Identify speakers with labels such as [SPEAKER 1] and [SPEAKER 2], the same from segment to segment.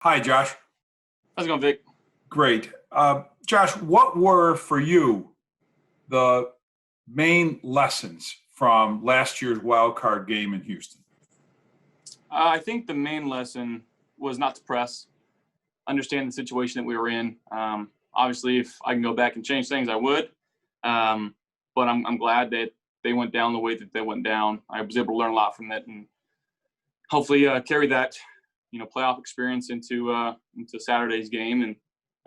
[SPEAKER 1] Hi, Josh.
[SPEAKER 2] How's it going, Vic?
[SPEAKER 1] Great. Josh, what were for you the main lessons from last year's wild card game in Houston?
[SPEAKER 2] I think the main lesson was not to press, understand the situation that we were in. Obviously, if I can go back and change things, I would. But I'm glad that they went down the way that they went down. I was able to learn a lot from it and hopefully carry that, playoff experience into Saturday's game.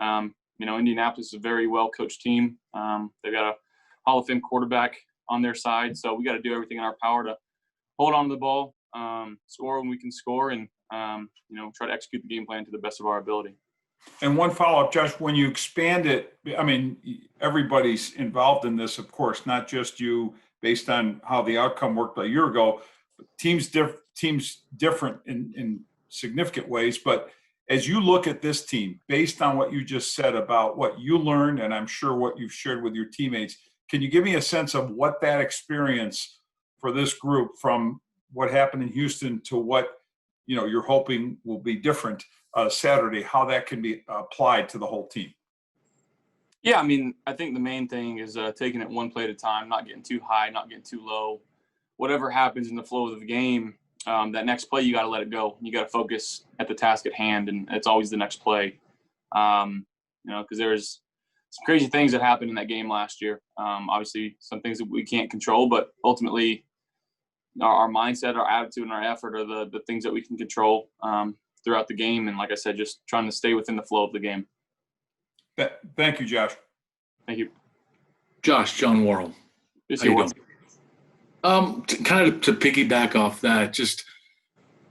[SPEAKER 2] And Indianapolis is a very well coached team. They've got a Hall of Fame quarterback on their side, so we got to do everything in our power to hold on to the ball, score when we can score, and try to execute the game plan to the best of our ability.
[SPEAKER 1] And one follow-up, Josh, when you expand it, I mean, everybody's involved in this, of course, not just you based on how the outcome worked a year ago. Teams different in significant ways. But as you look at this team, based on what you just said about what you learned, and I'm sure what you've shared with your teammates, can you give me a sense of what that experience for this group from what happened in Houston to what you're hoping will be different Saturday, how that can be applied to the whole team?
[SPEAKER 2] Yeah, I mean, I think the main thing is taking it one play at a time, not getting too high, not getting too low. Whatever happens in the flow of the game, that next play, you got to let it go. You got to focus at the task at hand, and it's always the next play. Because there's some crazy things that happened in that game last year. Obviously, some things that we can't control, but ultimately, our mindset, our attitude, and our effort are the things that we can control throughout the game. And like I said, just trying to stay within the flow of the game.
[SPEAKER 1] Thank you, Josh.
[SPEAKER 2] Thank you.
[SPEAKER 3] Josh, John Worrell.
[SPEAKER 2] Yes,
[SPEAKER 3] How you doing? Kind of to piggyback off that, just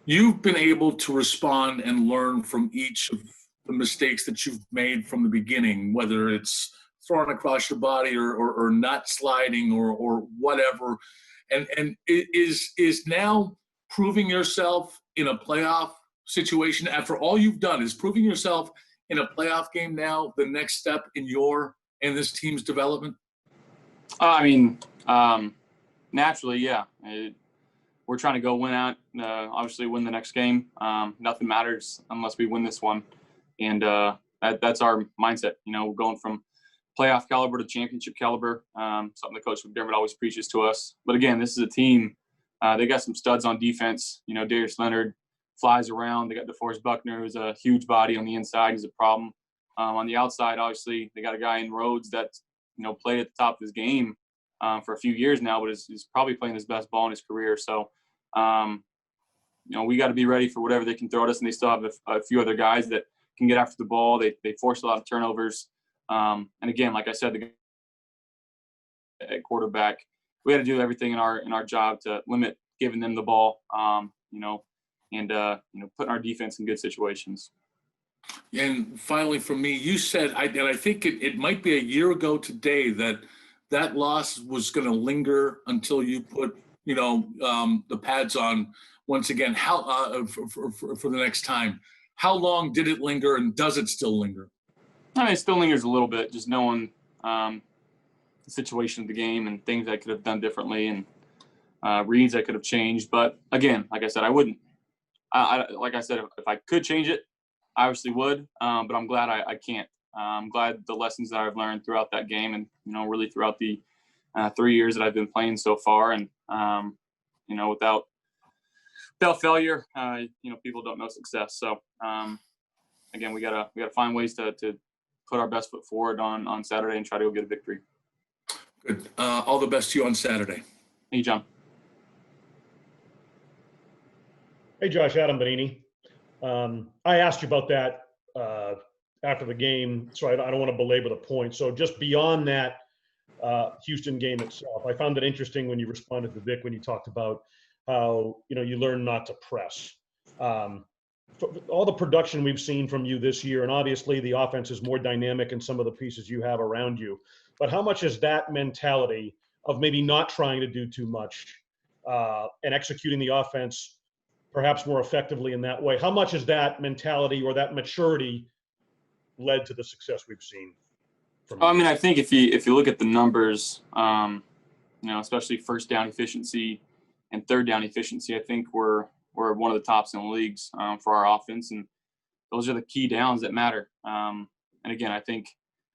[SPEAKER 3] you've been able to respond and learn from each of the mistakes that you've made from the beginning, whether it's throwing across your body or not sliding or whatever. And it is now proving yourself in a playoff situation after all you've done is proving yourself in a playoff game now the next step in this team's development?
[SPEAKER 2] Naturally, yeah. We're trying to go win out, obviously win the next game. Nothing matters unless we win this one. And that's our mindset, going from playoff caliber to championship caliber, something that Coach McDermott always preaches to us. But again, this is a team. They got some studs on defense. Darius Leonard flies around. They got DeForest Buckner, who's a huge body on the inside. He's a problem. On the outside, obviously, they got a guy in Rhodes that, played at the top of his game for a few years now, but is probably playing his best ball in his career. So, we got to be ready for whatever they can throw at us. And they still have a few other guys that can get after the ball. They force a lot of turnovers. And again, like I said, at quarterback, we got to do everything in our job to limit giving them the ball, and putting our defense in good situations.
[SPEAKER 3] And finally, for me, you said, and I think it might be a year ago today that loss was going to linger until you put, the pads on once again. How for the next time? How long did it linger, and does it still linger?
[SPEAKER 2] It still lingers a little bit, just knowing the situation of the game and things I could have done differently and reads I could have changed. But again, like I said, I wouldn't. Like I said, if I could change it, I obviously would. But I'm glad I can't. I'm glad the lessons that I've learned throughout that game and, really throughout the 3 years that I've been playing so far. And, without failure, people don't know success. So, again, we gotta find ways to put our best foot forward on Saturday and try to go get a victory.
[SPEAKER 3] Good. All the best to you on Saturday.
[SPEAKER 2] Thank you, John.
[SPEAKER 4] Hey, Josh, Adam Benini. I asked you about that after the game, so I don't want to belabor the point. So just beyond that Houston game itself, I found it interesting when you responded to Vic when you talked about how you learn not to press. All the production we've seen from you this year, and obviously the offense is more dynamic in some of the pieces you have around you, but how much is that mentality of maybe not trying to do too much and executing the offense perhaps more effectively in that way? How much is that mentality or that maturity led to the success we've seen?
[SPEAKER 2] I think if you look at the numbers, especially first down efficiency and third down efficiency, I think we're one of the tops in the leagues for our offense. And those are the key downs that matter. And again, I think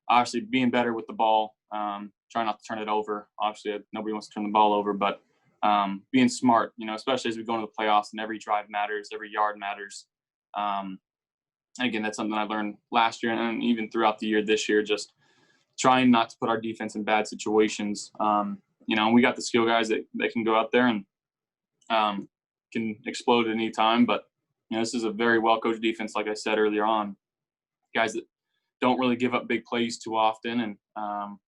[SPEAKER 2] obviously being better with the ball, trying not to turn it over. Obviously, nobody wants to turn the ball over, but being smart, especially as we go into the playoffs and every drive matters, every yard matters. Again, that's something I learned last year and even throughout the year this year, just trying not to put our defense in bad situations. We got the skill guys that can go out there and can explode at any time. But, this is a very well-coached defense, like I said earlier on. Guys that don't really give up big plays too often. And,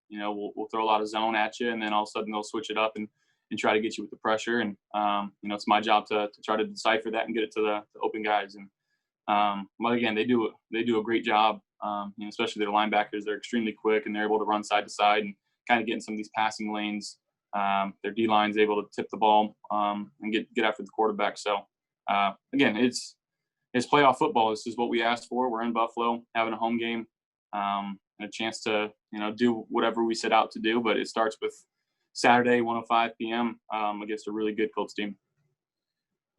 [SPEAKER 2] we'll throw a lot of zone at you, and then all of a sudden they'll switch it up and try to get you with the pressure. And, it's my job to try to decipher that and get it to the open guys. And, but again, they do a great job, especially their linebackers. They're extremely quick, and they're able to run side to side and kind of get in some of these passing lanes. Their D-line's able to tip the ball and get after the quarterback. So, again, it's playoff football. This is what we asked for. We're in Buffalo, having a home game, and a chance to, do whatever we set out to do. But it starts with Saturday, 1:05 p.m. Against a really good Colts team.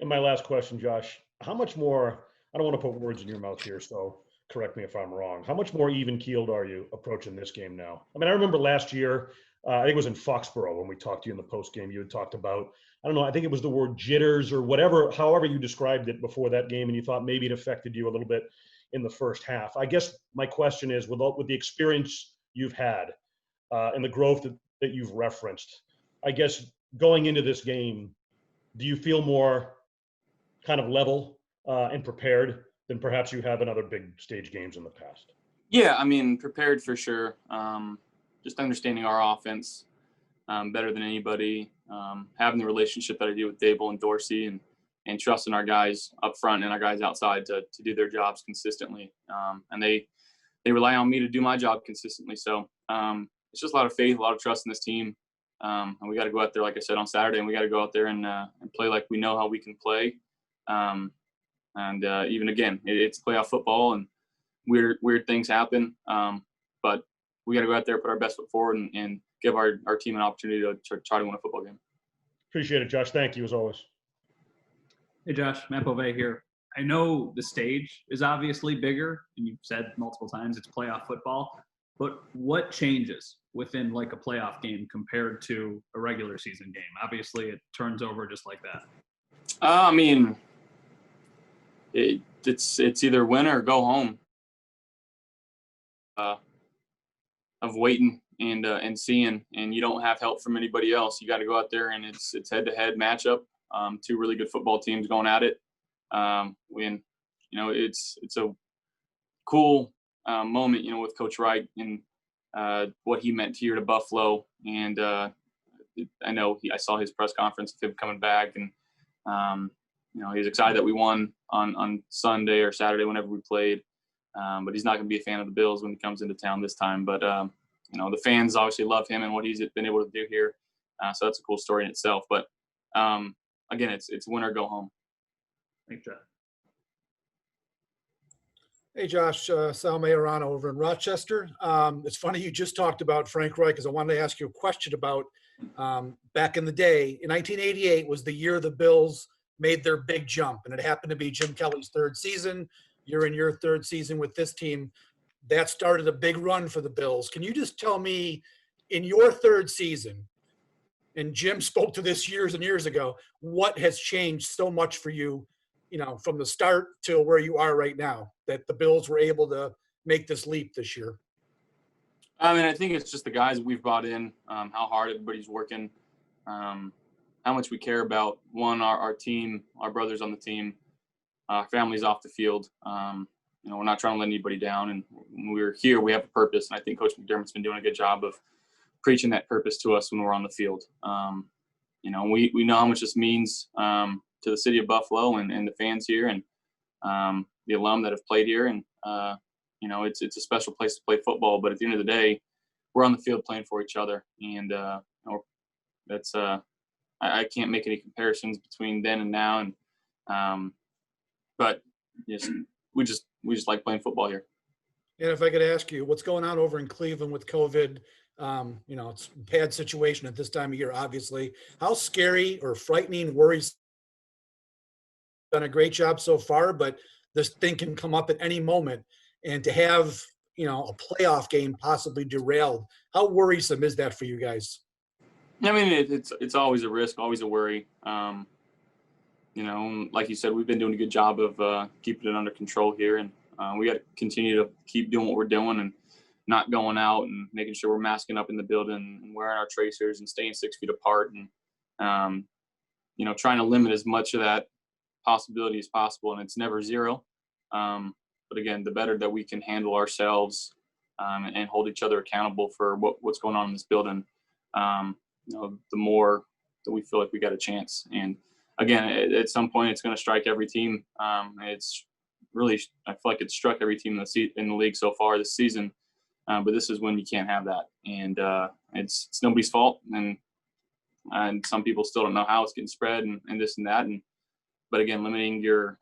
[SPEAKER 4] And my last question, Josh, how much more, I don't want to put words in your mouth here, so correct me if I'm wrong. How much more even-keeled are you approaching this game now? I mean, I remember last year, I think it was in Foxborough when we talked to you in the post game, you had talked about, I don't know, I think it was the word jitters or whatever, however you described it before that game, and you thought maybe it affected you a little bit in the first half. I guess my question is, with the experience you've had and the growth that you've referenced, I guess going into this game, do you feel more kind of level and prepared than perhaps you have in other big stage games in the past?
[SPEAKER 2] Yeah, I mean, prepared for sure. Just understanding our offense better than anybody, having the relationship that I do with Dable and Dorsey, and trusting our guys up front and our guys outside to do their jobs consistently. And they rely on me to do my job consistently. So it's just a lot of faith, a lot of trust in this team. And we got to go out there, like I said, on Saturday, and we got to go out there and play like we know how we can play. And even again, it's playoff football, and weird things happen. But we got to go out there, put our best foot forward, and give our team an opportunity to try to win a football game.
[SPEAKER 4] Appreciate it, Josh. Thank you as always.
[SPEAKER 5] Hey, Josh, Matt Bove here. I know the stage is obviously bigger, and you've said multiple times it's playoff football, but what changes within like a playoff game compared to a regular season game? Obviously, it turns over just like that.
[SPEAKER 2] I mean, it's either win or go home. Of waiting and seeing, and you don't have help from anybody else. You got to go out there, and it's head-to-head matchup. Two really good football teams going at it. When it's a cool moment, with Coach Wright and what he meant here to Buffalo. And I know I saw his press conference of him coming back, and he's excited that we won on Sunday or Saturday whenever we played. But he's not going to be a fan of the Bills when he comes into town this time. But the fans obviously love him and what he's been able to do here. So that's a cool story in itself. But again, it's win or go home.
[SPEAKER 5] Thanks, Jeff.
[SPEAKER 6] Hey, Josh, Sal Majorano over in Rochester. It's funny you just talked about Frank Reich, because I wanted to ask you a question about back in the day. In 1988 was the year the Bills made their big jump, and it happened to be Jim Kelly's third season. You're in your third season with this team. That started a big run for the Bills. Can you just tell me, in your third season, and Jim spoke to this years and years ago, what has changed so much for you, from the start to where you are right now, that the Bills were able to make this leap this year?
[SPEAKER 2] I mean, I think it's just the guys we've brought in, how hard everybody's working, how much we care about, our team, our brothers on the team, families off the field. We're not trying to let anybody down. And when we're here, we have a purpose. And I think Coach McDermott's been doing a good job of preaching that purpose to us when we're on the field. We know how much this means to the city of Buffalo and the fans here, and the alum that have played here. And, it's a special place to play football. But at the end of the day, we're on the field playing for each other. And that's I can't make any comparisons between then and now. And but yes, we just like playing football here.
[SPEAKER 6] And if I could ask you, what's going on over in Cleveland with COVID? It's a bad situation at this time of year, obviously. How scary or frightening, worrisome? Done a great job so far, but this thing can come up at any moment, and to have, you know, a playoff game possibly derailed. How worrisome is that for you guys?
[SPEAKER 2] I mean, it's always a risk, always a worry. You know, like you said, we've been doing a good job of keeping it under control here, and we got to continue to keep doing what we're doing and not going out and making sure we're masking up in the building and wearing our tracers and staying 6 feet apart and, you know, trying to limit as much of that possibility as possible. And it's never zero. But again, the better that we can handle ourselves and hold each other accountable for what's going on in this building, you know, the more that we feel like we got a chance. And again, at some point, it's going to strike every team. It's really, I feel like it's struck every team in the league so far this season. But this is when you can't have that, and it's nobody's fault. And some people still don't know how it's getting spread and this and that. But again, limiting your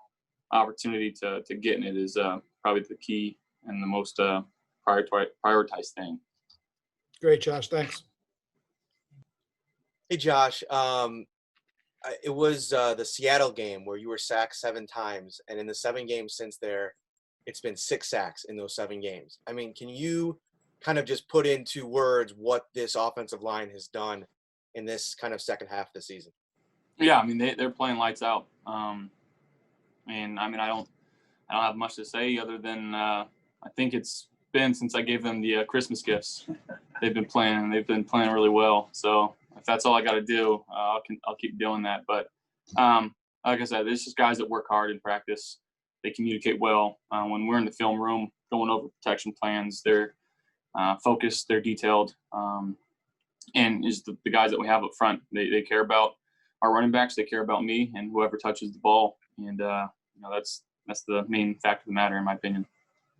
[SPEAKER 2] opportunity to get in it is probably the key and the most prioritized thing.
[SPEAKER 6] Great, Josh. Thanks.
[SPEAKER 7] Hey, Josh. It was the Seattle game where you were sacked 7 times, and in the 7 games since there, it's been 6 sacks in those 7 games. I mean, can you kind of just put into words what this offensive line has done in this kind of second half of the season?
[SPEAKER 2] Yeah, I mean they're playing lights out. And I mean I don't have much to say other than I think it's been since I gave them the Christmas gifts. They've been playing really well. So if that's all I got to do, I'll keep doing that. But like I said, there's just guys that work hard in practice. They communicate well. When we're in the film room going over protection plans, they're focused, they're detailed, and is the guys that we have up front. They care about our running backs. They care about me and whoever touches the ball. And you know, that's the main fact of the matter, in my opinion.